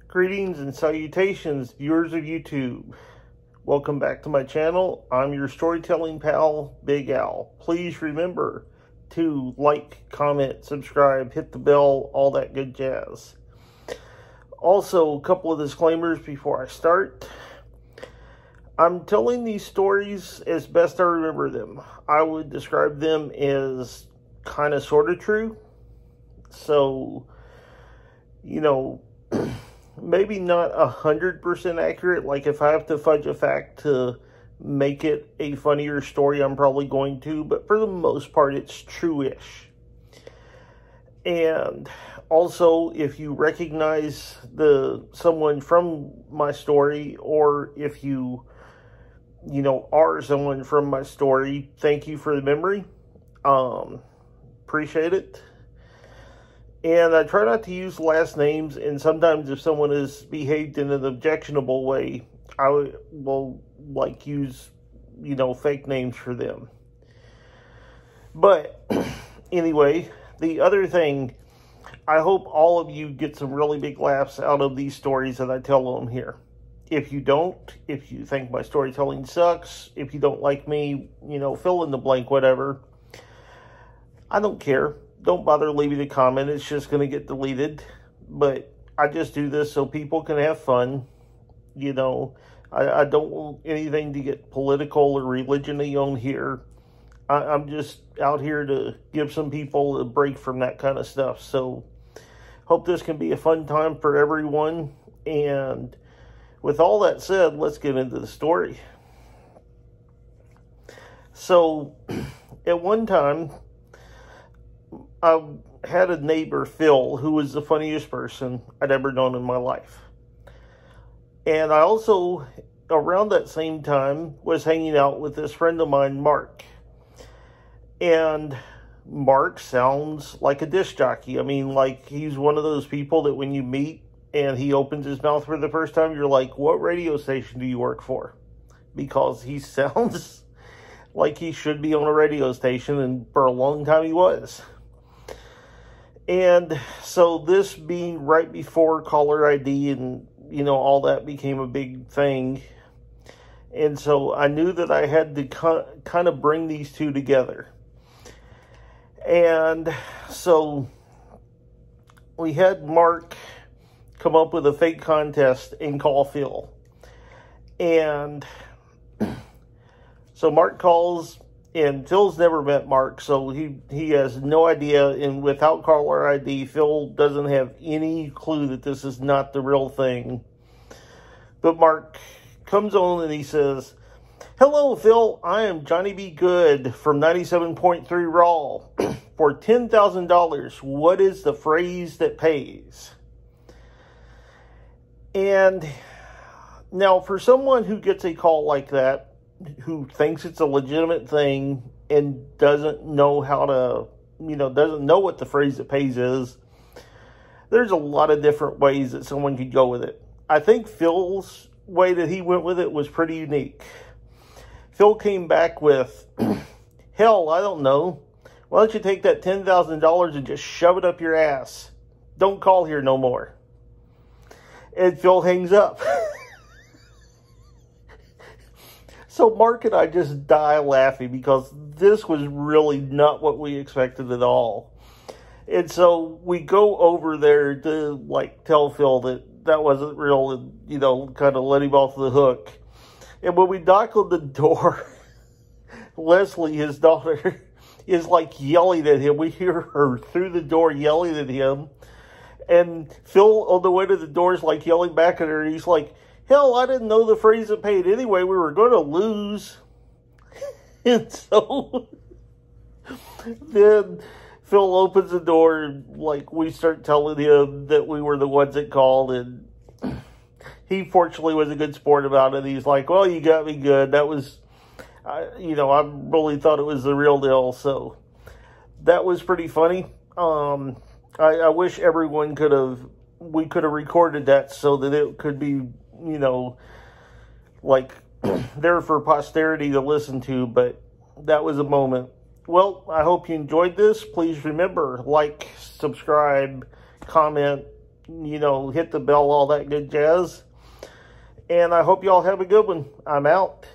Greetings and salutations, viewers of YouTube. Welcome back to my channel. I'm your storytelling pal, Big Al. Please remember to like, comment, subscribe, hit the bell, all that good jazz. Also, a couple of disclaimers before I start. I'm telling these stories as best I remember them. I would describe them as kind of sort of true. So, you know, maybe not 100% accurate. Like if I have to fudge a fact to make it a funnier story, I'm probably going to. But for the most part, it's true-ish. And also, if you recognize someone from my story, or if you are someone from my story, thank you for the memory. Appreciate it. And I try not to use last names, and sometimes if someone has behaved in an objectionable way, I will use, fake names for them. But anyway, the other thing, I hope all of you get some really big laughs out of these stories that I tell on here. If you don't, if you think my storytelling sucks, if you don't like me, fill in the blank, whatever, I don't care. Don't bother leaving a comment. It's just going to get deleted. But I just do this so people can have fun. I don't want anything to get political or religion-y on here. I'm just out here to give some people a break from that kind of stuff. So, hope this can be a fun time for everyone. And with all that said, let's get into the story. So, at one time, I had a neighbor, Phil, who was the funniest person I'd ever known in my life. And I also, around that same time, was hanging out with this friend of mine, Mark. And Mark sounds like a disc jockey. I mean, like, he's one of those people that when you meet and he opens his mouth for the first time, you're like, what radio station do you work for? Because he sounds like he should be on a radio station, and for a long time he was. And so this being right before caller ID and, all that became a big thing. And so I knew that I had to kind of bring these two together. And so we had Mark come up with a fake contest and call Phil. And so Mark calls. And Phil's never met Mark, so he has no idea. And without caller ID, Phil doesn't have any clue that this is not the real thing. But Mark comes on and he says, "Hello, Phil. I am Johnny B. Good from 97.3 Raw. For $10,000, what is the phrase that pays?" And now, for someone who gets a call like that, who thinks it's a legitimate thing and doesn't know how to, doesn't know what the phrase that pays is, there's a lot of different ways that someone could go with it. I think Phil's way that he went with it was pretty unique. Phil came back with, "Hell, I don't know. Why don't you take that $10,000 and just shove it up your ass? Don't call here no more." And Phil hangs up. So Mark and I just die laughing because this was really not what we expected at all. And so we go over there to tell Phil that wasn't real and, kind of let him off the hook. And when we knock on the door, Leslie, his daughter, is yelling at him. We hear her through the door yelling at him. And Phil on the way to the door is yelling back at her. He's like, "Hell, I didn't know the phrase that paid anyway. We were going to lose." And so then Phil opens the door and we start telling him that we were the ones that called. And he fortunately was a good sport about it. He's like, "Well, you got me good. That was, I really thought it was the real deal." So that was pretty funny. I wish everyone we could have recorded that so that it could be, there for posterity to listen to, but that was a moment. Well, I hope you enjoyed this. Please remember, like, subscribe, comment, you know, hit the bell, all that good jazz. And I hope y'all have a good one. I'm out.